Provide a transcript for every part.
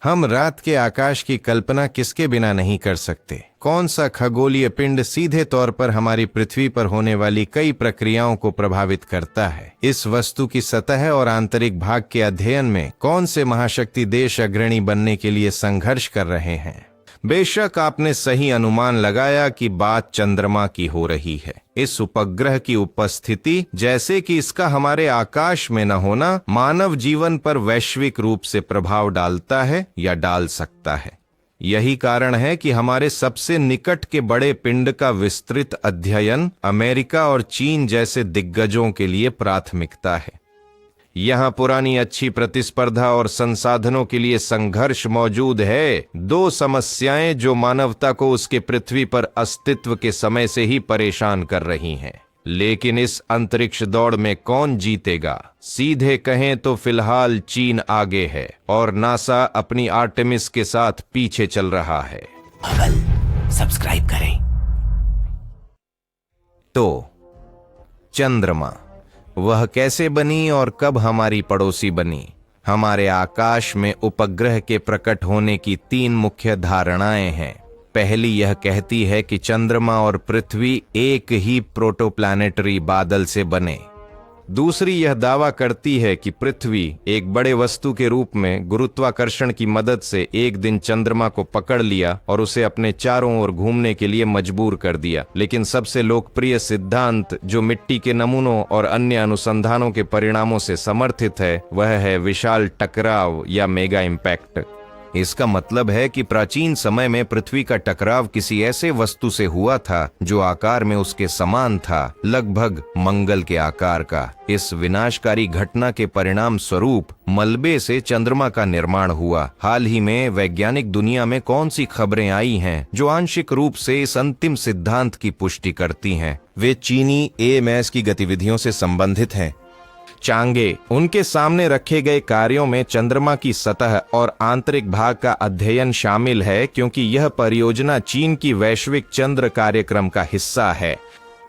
हम रात के आकाश की कल्पना किसके बिना नहीं कर सकते। कौन सा खगोलीय पिंड सीधे तौर पर हमारी पृथ्वी पर होने वाली कई प्रक्रियाओं को प्रभावित करता है। इस वस्तु की सतह और आंतरिक भाग के अध्ययन में कौन से महाशक्ति देश अग्रणी बनने के लिए संघर्ष कर रहे हैं। बेशक आपने सही अनुमान लगाया कि बात चंद्रमा की हो रही है। इस उपग्रह की उपस्थिति, जैसे कि इसका हमारे आकाश में न होना, मानव जीवन पर वैश्विक रूप से प्रभाव डालता है या डाल सकता है। यही कारण है कि हमारे सबसे निकट के बड़े पिंड का विस्तृत अध्ययन अमेरिका और चीन जैसे दिग्गजों के लिए प्राथमिकता है। यहाँ पुरानी अच्छी प्रतिस्पर्धा और संसाधनों के लिए संघर्ष मौजूद है। दो समस्याएं जो मानवता को उसके पृथ्वी पर अस्तित्व के समय से ही परेशान कर रही हैं। लेकिन इस अंतरिक्ष दौड़ में कौन जीतेगा? सीधे कहें तो फिलहाल चीन आगे है और नासा अपनी आर्टेमिस के साथ पीछे चल रहा है। सब्सक्राइब करें। तो चंद्रमा वह कैसे बनी और कब हमारी पड़ोसी बनी? हमारे आकाश में उपग्रह के प्रकट होने की तीन मुख्य धारणाएं हैं। पहली यह कहती है कि चंद्रमा और पृथ्वी एक ही प्रोटोप्लैनेटरी बादल से बने। दूसरी यह दावा करती है कि पृथ्वी एक बड़े वस्तु के रूप में गुरुत्वाकर्षण की मदद से एक दिन चंद्रमा को पकड़ लिया और उसे अपने चारों ओर घूमने के लिए मजबूर कर दिया। लेकिन सबसे लोकप्रिय सिद्धांत, जो मिट्टी के नमूनों और अन्य अनुसंधानों के परिणामों से समर्थित है, वह है विशाल टकराव या मेगा इम्पैक्ट। इसका मतलब है कि प्राचीन समय में पृथ्वी का टकराव किसी ऐसे वस्तु से हुआ था जो आकार में उसके समान था, लगभग मंगल के आकार का। इस विनाशकारी घटना के परिणाम स्वरूप मलबे से चंद्रमा का निर्माण हुआ। हाल ही में वैज्ञानिक दुनिया में कौन सी खबरें आई हैं जो आंशिक रूप से इस अंतिम सिद्धांत की पुष्टि करती हैं? वे चीनी एएमएस की गतिविधियों से संबंधित हैं। चांगे, उनके सामने रखे गए कार्यों में चंद्रमा की सतह और आंतरिक भाग का अध्ययन शामिल है, क्योंकि यह परियोजना चीन की वैश्विक चंद्र कार्यक्रम का हिस्सा है।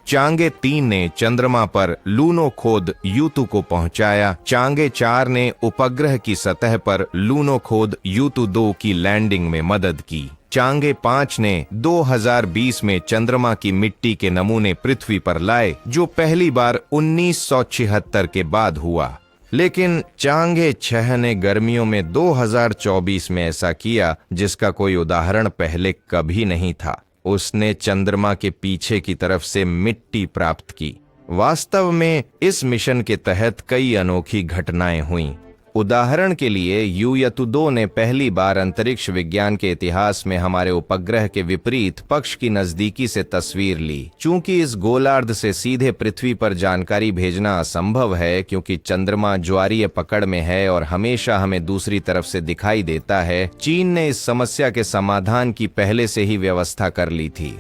चांगे 3 ने चंद्रमा पर लूनोखोद यूतु को पहुंचाया। चांगे 4 ने उपग्रह की सतह पर लूनोखोद यूतु 2 की लैंडिंग में मदद की। चांगे 5 ने 2020 में चंद्रमा की मिट्टी के नमूने पृथ्वी पर लाए, जो पहली बार 1976 के बाद हुआ। लेकिन चांगे 6 ने गर्मियों में 2024 में ऐसा किया जिसका कोई उदाहरण पहले कभी नहीं था। उसने चंद्रमा के पीछे की तरफ से मिट्टी प्राप्त की। वास्तव में इस मिशन के तहत कई अनोखी घटनाएं हुईं। उदाहरण के लिए यूयतु 2 ने पहली बार अंतरिक्ष विज्ञान के इतिहास में हमारे उपग्रह के विपरीत पक्ष की नजदीकी से तस्वीर ली। चूंकि इस गोलार्ध से सीधे पृथ्वी पर जानकारी भेजना असंभव है, क्योंकि चंद्रमा ज्वारीय पकड़ में है और हमेशा हमें दूसरी तरफ से दिखाई देता है, चीन ने इस समस्या के समाधान की पहले से ही व्यवस्था कर ली थी।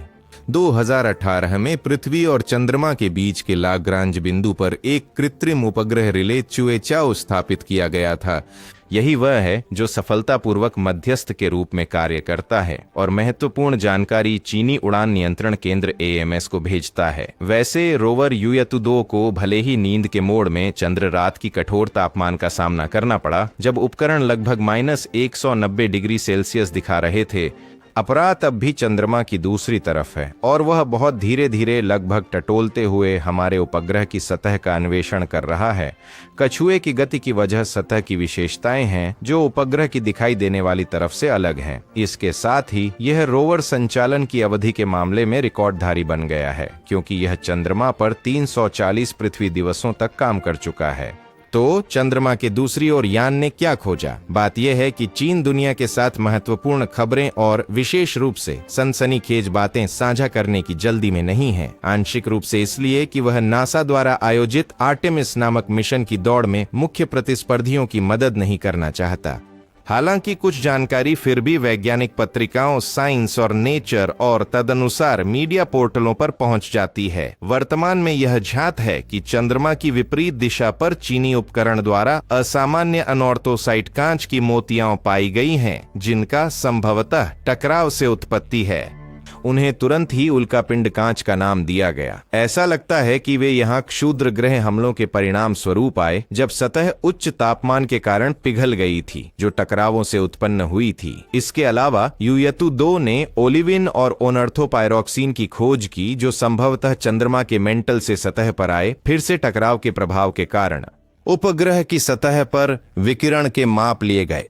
2018 में पृथ्वी और चंद्रमा के बीच के लाग्रांज बिंदु पर एक कृत्रिम उपग्रह रिले चुएचाओ स्थापित किया गया था। यही वह है जो सफलतापूर्वक मध्यस्थ के रूप में कार्य करता है और महत्वपूर्ण जानकारी चीनी उड़ान नियंत्रण केंद्र एएमएस को भेजता है। वैसे रोवर यूयतु 2 को भले ही नींद के मोड में चंद्र रात की कठोर तापमान का सामना करना पड़ा, जब उपकरण लगभग -190 डिग्री सेल्सियस दिखा रहे थे। अपराध अब भी चंद्रमा की दूसरी तरफ है और वह बहुत धीरे धीरे, लगभग टटोलते हुए हमारे उपग्रह की सतह का अन्वेषण कर रहा है। कछुए की गति की वजह सतह की विशेषताएं हैं जो उपग्रह की दिखाई देने वाली तरफ से अलग हैं। इसके साथ ही यह रोवर संचालन की अवधि के मामले में रिकॉर्डधारी बन गया है, क्योंकि यह चंद्रमा पर 340 पृथ्वी दिवसों तक काम कर चुका है। तो चंद्रमा के दूसरी ओर यान ने क्या खोजा? बात यह है कि चीन दुनिया के साथ महत्वपूर्ण खबरें और विशेष रूप से सनसनीखेज बातें साझा करने की जल्दी में नहीं है। आंशिक रूप से इसलिए कि वह नासा द्वारा आयोजित आर्टेमिस नामक मिशन की दौड़ में मुख्य प्रतिस्पर्धियों की मदद नहीं करना चाहता। हालांकि कुछ जानकारी फिर भी वैज्ञानिक पत्रिकाओं, साइंस और नेचर और तदनुसार मीडिया पोर्टलों पर पहुंच जाती है। वर्तमान में यह झात है कि चंद्रमा की विपरीत दिशा पर चीनी उपकरण द्वारा असामान्य अनॉर्थोसाइट कांच की मोतियां पाई गई हैं, जिनका संभवतः टकराव से उत्पत्ति है। उन्हें तुरंत ही उल्कापिंड कांच का नाम दिया गया। ऐसा लगता है कि वे यहाँ क्षुद्र ग्रह हमलों के परिणाम स्वरूप आए, जब सतह उच्च तापमान के कारण पिघल गई थी, जो टकरावों से उत्पन्न हुई थी। इसके अलावा यूयतु 2 ने ओलिविन और ओनर्थोपायरोक्सिन की खोज की, जो संभवतः चंद्रमा के मेंटल से सतह पर आए फिर से टकराव के प्रभाव के कारण। उपग्रह की सतह पर विकिरण के माप लिए गए।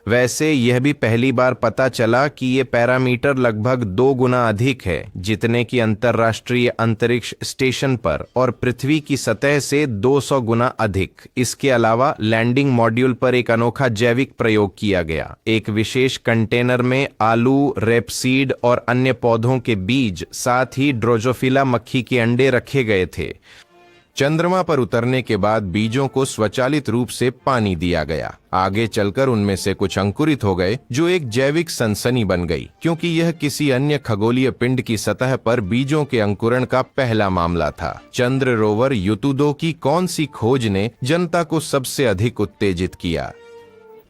वैसे यह भी पहली बार पता चला कि ये पैरामीटर लगभग 2 गुना अधिक है जितने कि अंतर्राष्ट्रीय अंतरिक्ष स्टेशन पर, और पृथ्वी की सतह से 200 गुना अधिक। इसके अलावा लैंडिंग मॉड्यूल पर एक अनोखा जैविक प्रयोग किया गया। एक विशेष कंटेनर में आलू, रेपसीड और अन्य पौधों के बीज, साथ ही ड्रोजोफिला मक्खी के अंडे रखे गए थे। चंद्रमा पर उतरने के बाद बीजों को स्वचालित रूप से पानी दिया गया। आगे चलकर उनमें से कुछ अंकुरित हो गए, जो एक जैविक सनसनी बन गई, क्योंकि यह किसी अन्य खगोलीय पिंड की सतह पर बीजों के अंकुरण का पहला मामला था। चंद्र रोवर युतु 2 की कौन सी खोज ने जनता को सबसे अधिक उत्तेजित किया?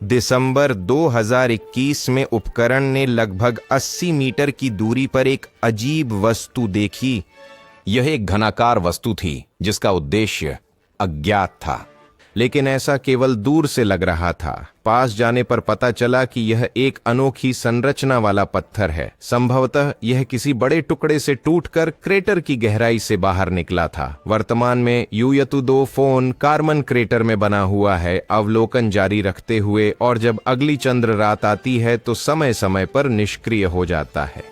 दिसंबर 2021 में उपकरण ने लगभग 80 मीटर की दूरी पर एक अजीब वस्तु देखी। यह एक घनाकार वस्तु थी जिसका उद्देश्य अज्ञात था, लेकिन ऐसा केवल दूर से लग रहा था। पास जाने पर पता चला कि यह एक अनोखी संरचना वाला पत्थर है। संभवतः यह किसी बड़े टुकड़े से टूटकर क्रेटर की गहराई से बाहर निकला था। वर्तमान में यूयतु 2 फोन कार्मन क्रेटर में बना हुआ है, अवलोकन जारी रखते हुए, और जब अगली चंद्र रात आती है तो समय समय पर निष्क्रिय हो जाता है।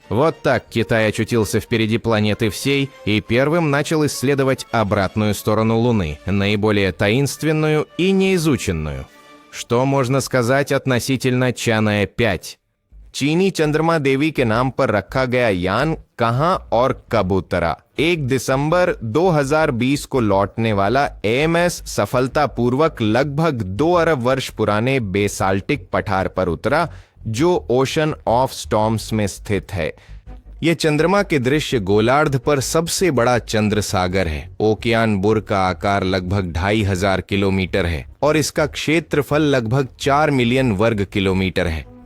Вот так Китай очутился впереди планеты всей и первым начал исследовать обратную сторону Луны, наиболее таинственную и неизученную. Что можно сказать относительно Чаная-5? चीनी चंद्रमा देवी के नाम पर रखा गया यान कहां और कब उतरा? 1 दिसंबर 2020 को लौटने वाला AMS सफलतापूर्वक लगभग 2 अरब वर्ष पुराने बेसाल्टिक पठार पर उतरा, जो ओशन ऑफ स्टॉर्म्स में स्थित है। यह चंद्रमा के दृश्य गोलार्ध पर सबसे बड़ा चंद्र सागर है। ओकियान बुर का आकार लगभग 2500 किलोमीटर है और इसका क्षेत्रफल लगभग 4 मिलियन वर्ग किलोमीटर है।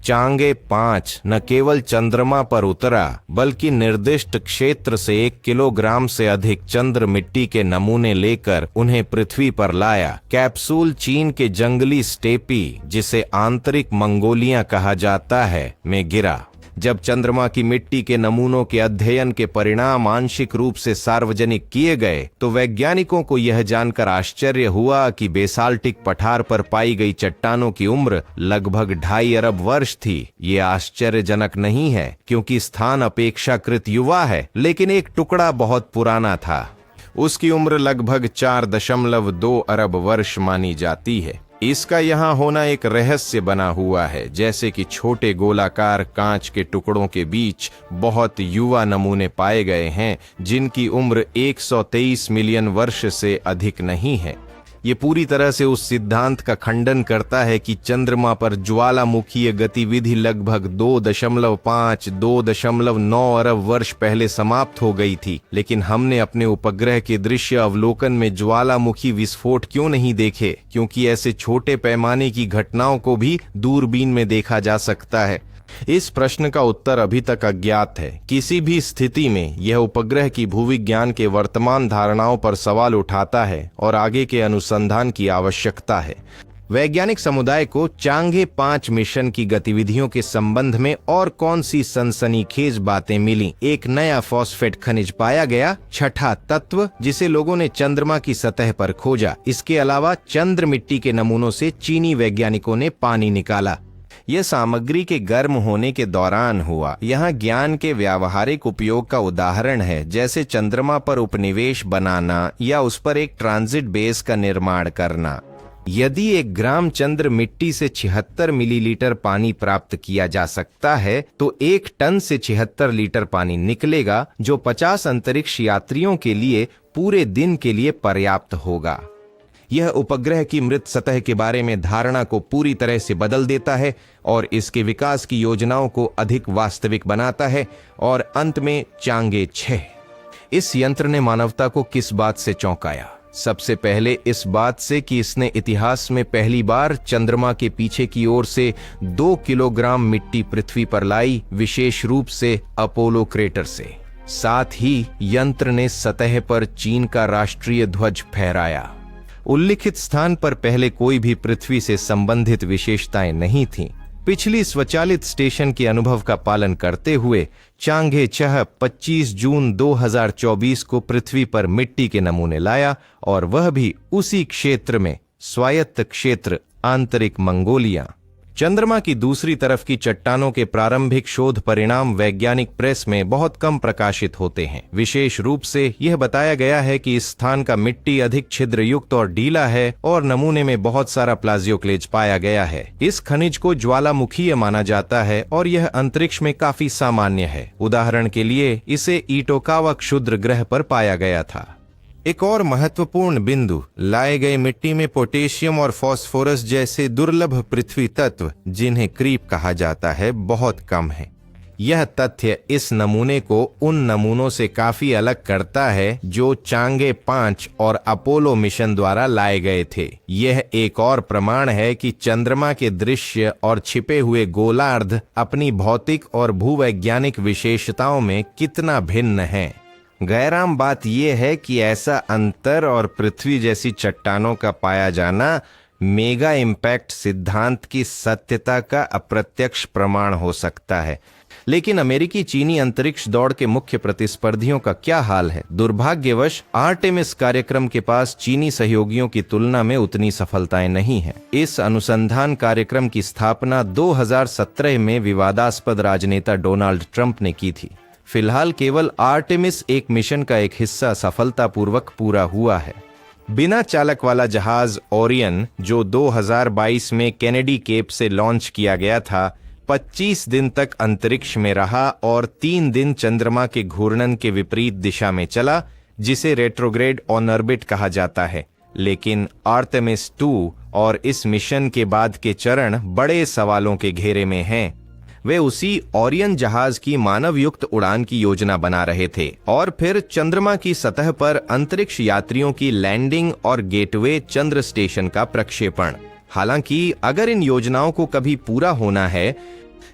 चांगे 5 न केवल चंद्रमा पर उतरा, बल्कि निर्दिष्ट क्षेत्र से 1 किलोग्राम से अधिक चंद्र मिट्टी के नमूने लेकर उन्हें पृथ्वी पर लाया। कैप्सूल चीन के जंगली स्टेपी, जिसे आंतरिक मंगोलिया कहा जाता है, में गिरा। जब चंद्रमा की मिट्टी के नमूनों के अध्ययन के परिणाम आंशिक रूप से सार्वजनिक किए गए, तो वैज्ञानिकों को यह जानकर आश्चर्य हुआ कि बेसाल्टिक पठार पर पाई गई चट्टानों की उम्र लगभग 2.5 अरब वर्ष थी। ये आश्चर्यजनक नहीं है, क्योंकि स्थान अपेक्षाकृत युवा है, लेकिन एक टुकड़ा बहुत पुराना था। उसकी उम्र लगभग 4.2 अरब वर्ष मानी जाती है। इसका यहाँ होना एक रहस्य बना हुआ है, जैसे कि छोटे गोलाकार कांच के टुकड़ों के बीच बहुत युवा नमूने पाए गए हैं, जिनकी उम्र 123 मिलियन वर्ष से अधिक नहीं है। ये पूरी तरह से उस सिद्धांत का खंडन करता है कि चंद्रमा पर ज्वालामुखीय गतिविधि लगभग 2.5-2.9 अरब वर्ष पहले समाप्त हो गई थी। लेकिन हमने अपने उपग्रह के दृश्य अवलोकन में ज्वालामुखी विस्फोट क्यों नहीं देखे? क्योंकि ऐसे छोटे पैमाने की घटनाओं को भी दूरबीन में देखा जा सकता है। इस प्रश्न का उत्तर अभी तक अज्ञात है। किसी भी स्थिति में यह उपग्रह की भूविज्ञान के वर्तमान धारणाओं पर सवाल उठाता है और आगे के अनुसंधान की आवश्यकता है। वैज्ञानिक समुदाय को चांगे 5 मिशन की गतिविधियों के संबंध में और कौन सी सनसनीखेज बातें मिली? एक नया फॉस्फेट खनिज पाया गया, छठा तत्व जिसे लोगों ने चंद्रमा की सतह पर खोजा। इसके अलावा चंद्र मिट्टी के नमूनों से चीनी वैज्ञानिकों ने पानी निकाला। यह सामग्री के गर्म होने के दौरान हुआ। यहाँ ज्ञान के व्यावहारिक उपयोग का उदाहरण है, जैसे चंद्रमा पर उपनिवेश बनाना या उस पर एक ट्रांजिट बेस का निर्माण करना। यदि 1 ग्राम चंद्र मिट्टी से 76 मिलीलीटर पानी प्राप्त किया जा सकता है, तो 1 टन से 76 लीटर पानी निकलेगा, जो 50 अंतरिक्ष यात्रियों के लिए पूरे दिन के लिए पर्याप्त होगा। यह उपग्रह की मृत सतह के बारे में धारणा को पूरी तरह से बदल देता है और इसके विकास की योजनाओं को अधिक वास्तविक बनाता है। और अंत में चांगे 6। इस यंत्र ने मानवता को किस बात से चौंकाया? सबसे पहले इस बात से कि इसने इतिहास में पहली बार चंद्रमा के पीछे की ओर से 2 किलोग्राम मिट्टी पृथ्वी पर लाई, विशेष रूप से अपोलो क्रेटर से। साथ ही यंत्र ने सतह पर चीन का राष्ट्रीय ध्वज फहराया। उल्लिखित स्थान पर पहले कोई भी पृथ्वी से संबंधित विशेषताएं नहीं थीं। पिछली स्वचालित स्टेशन के अनुभव का पालन करते हुए चांगे चह 25 जून 2024 को पृथ्वी पर मिट्टी के नमूने लाया, और वह भी उसी क्षेत्र में, स्वायत्त क्षेत्र आंतरिक मंगोलिया। चंद्रमा की दूसरी तरफ की चट्टानों के प्रारंभिक शोध परिणाम वैज्ञानिक प्रेस में बहुत कम प्रकाशित होते हैं। विशेष रूप से यह बताया गया है कि इस स्थान का मिट्टी अधिक छिद्रयुक्त और ढीला है और नमूने में बहुत सारा प्लाजियोक्लेज पाया गया है। इस खनिज को ज्वालामुखीय माना जाता है और यह अंतरिक्ष में काफी सामान्य है। उदाहरण के लिए इसे इटोकावा क्षुद्र ग्रह पर पाया गया था। एक और महत्वपूर्ण बिंदु, लाए गए मिट्टी में पोटेशियम और फास्फोरस जैसे दुर्लभ पृथ्वी तत्व, जिन्हें क्रीप कहा जाता है, बहुत कम है। यह तथ्य इस नमूने को उन नमूनों से काफी अलग करता है जो चांगे 5 और अपोलो मिशन द्वारा लाए गए थे। यह एक और प्रमाण है कि चंद्रमा के दृश्य और छिपे हुए गोलार्ध अपनी भौतिक और भूवैज्ञानिक विशेषताओं में कितना भिन्न हैं। गैराम बात यह है कि ऐसा अंतर और पृथ्वी जैसी चट्टानों का पाया जाना मेगा इम्पैक्ट सिद्धांत की सत्यता का अप्रत्यक्ष प्रमाण हो सकता है। लेकिन अमेरिकी चीनी अंतरिक्ष दौड़ के मुख्य प्रतिस्पर्धियों का क्या हाल है? दुर्भाग्यवश आर्टेमिस कार्यक्रम के पास चीनी सहयोगियों की तुलना में उतनी सफलताएं नहीं हैं। इस अनुसंधान कार्यक्रम की स्थापना 2017 में विवादास्पद राजनेता डोनाल्ड ट्रंप ने की थी। फिलहाल केवल आर्टेमिस एक मिशन का एक हिस्सा सफलतापूर्वक पूरा हुआ है। बिना चालक वाला जहाज ओरियन, जो 2022 में केनेडी केप से लॉन्च किया गया था, 25 दिन तक अंतरिक्ष में रहा और 3 दिन चंद्रमा के घूर्णन के विपरीत दिशा में चला, जिसे रेट्रोग्रेड ऑन ऑर्बिट कहा जाता है। लेकिन आर्टेमिस 2 और इस मिशन के बाद के चरण बड़े सवालों के घेरे में हैं। वे उसी ओरियन जहाज की मानव युक्त उड़ान की योजना बना रहे थे और फिर चंद्रमा की सतह पर अंतरिक्ष यात्रियों की लैंडिंग और गेटवे चंद्र स्टेशन का प्रक्षेपण। हालांकि अगर इन योजनाओं को कभी पूरा होना है,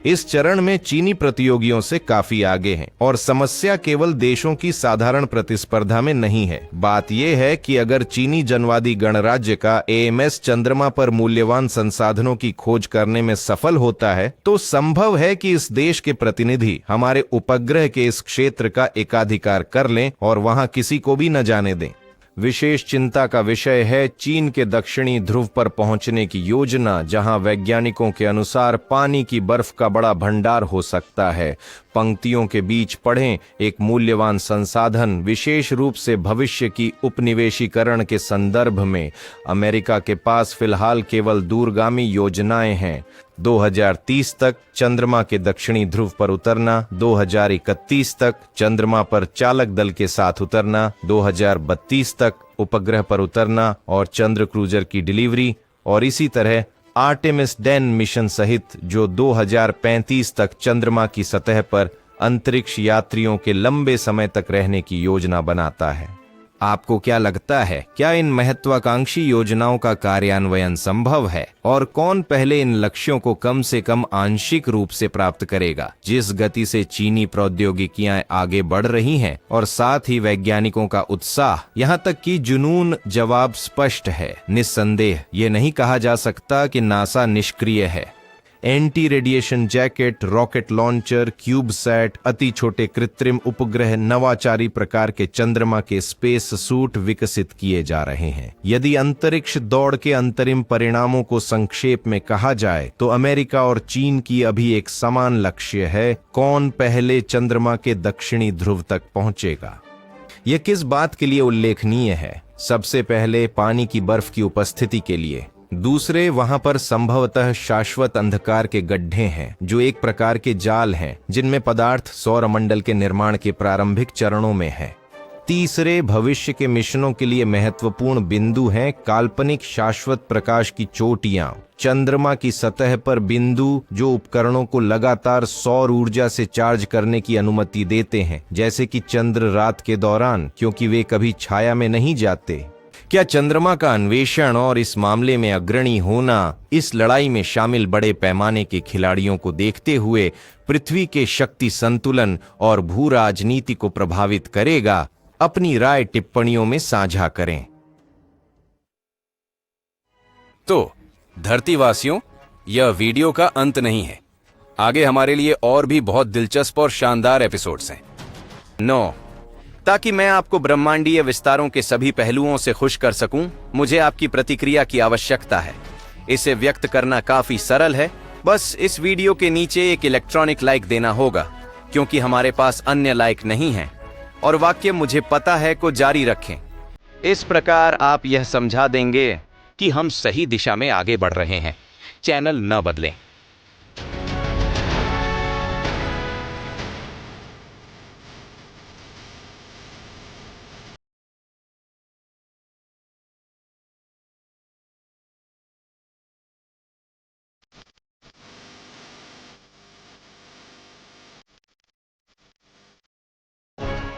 इस चरण में चीनी प्रतियोगियों से काफी आगे हैं और समस्या केवल देशों की साधारण प्रतिस्पर्धा में नहीं है। बात यह है कि अगर चीनी जनवादी गणराज्य का AMS चंद्रमा पर मूल्यवान संसाधनों की खोज करने में सफल होता है, तो संभव है कि इस देश के प्रतिनिधि हमारे उपग्रह के इस क्षेत्र का एकाधिकार कर लें और वहां किसी को भी न जाने दें। विशेष चिंता का विषय है चीन के दक्षिणी ध्रुव पर पहुंचने की योजना, जहां वैज्ञानिकों के अनुसार पानी की बर्फ का बड़ा भंडार हो सकता है। पंक्तियों के बीच पढ़ें, एक मूल्यवान संसाधन, विशेष रूप से भविष्य की उपनिवेशीकरण के संदर्भ में अमेरिका के पास फिलहाल केवल दूरगामी योजनाएं हैं। 2030 तक चंद्रमा के दक्षिणी ध्रुव पर उतरना, 2031 तक चंद्रमा पर चालक दल के साथ उतरना, 2032 तक उपग्रह पर उतरना और चंद्र क्रूजर की डिलीवरी, और इसी तरह आर्टेमिस 10 मिशन सहित जो 2035 तक चंद्रमा की सतह पर अंतरिक्ष यात्रियों के लंबे समय तक रहने की योजना बनाता है। आपको क्या लगता है, क्या इन महत्वाकांक्षी योजनाओं का कार्यान्वयन संभव है? और कौन पहले इन लक्ष्यों को कम से कम आंशिक रूप से प्राप्त करेगा? जिस गति से चीनी प्रौद्योगिकियां आगे बढ़ रही हैं और साथ ही वैज्ञानिकों का उत्साह, यहाँ तक कि जुनून, जवाब स्पष्ट है। निस्संदेह ये नहीं कहा जा सकता कि नासा निष्क्रिय है। Anti radiation jacket, rocket launcher, CubeSat, अति छोटे कृत्रिम उपग्रह, नवाचारी प्रकार के चंद्रमा के स्पेस सूट विकसित किए जा रहे हैं। यदि अंतरिक्ष दौड़ के अंतरिम परिणामों को संक्षेप में कहा जाए तो अमेरिका और चीन की अभी एक समान लक्ष्य है: कौन पहले चंद्रमा के दक्षिणी ध्रुव तक पहुंचेगा। यह किस बात के लिए उल्लेखनीय है? सबसे पहले पानी की बर्फ की उपस्थिति के लिए। दूसरे, वहां पर संभवतः शाश्वत अंधकार के गड्ढे हैं, जो एक प्रकार के जाल हैं जिनमें पदार्थ सौरमंडल के निर्माण के प्रारंभिक चरणों में है। तीसरे, भविष्य के मिशनों के लिए महत्वपूर्ण बिंदु हैं काल्पनिक शाश्वत प्रकाश की चोटियां, चंद्रमा की सतह पर बिंदु जो उपकरणों को लगातार सौर ऊर्जा से चार्ज करने की अनुमति देते हैं, जैसे कि चंद्र रात के दौरान, क्योंकि वे कभी छाया में नहीं जाते। क्या चंद्रमा का अन्वेषण और इस मामले में अग्रणी होना इस लड़ाई में शामिल बड़े पैमाने के खिलाड़ियों को देखते हुए पृथ्वी के शक्ति संतुलन और भू राजनीति को प्रभावित करेगा? अपनी राय टिप्पणियों में साझा करें। तो धरतीवासियों, यह वीडियो का अंत नहीं है। आगे हमारे लिए और भी बहुत दिलचस्प और शानदार एपिसोड्स हैं। ताकि मैं आपको ब्रह्मांडीय विस्तारों के सभी पहलुओं से खुश कर सकूं, मुझे आपकी प्रतिक्रिया की आवश्यकता है। इसे व्यक्त करना काफी सरल है, बस इस वीडियो के नीचे एक इलेक्ट्रॉनिक लाइक देना होगा, क्योंकि हमारे पास अन्य लाइक नहीं है। और वाक्य मुझे पता है को जारी रखें। इस प्रकार आप यह समझा देंगे कि हम सही दिशा में आगे बढ़ रहे हैं। चैनल न बदलें।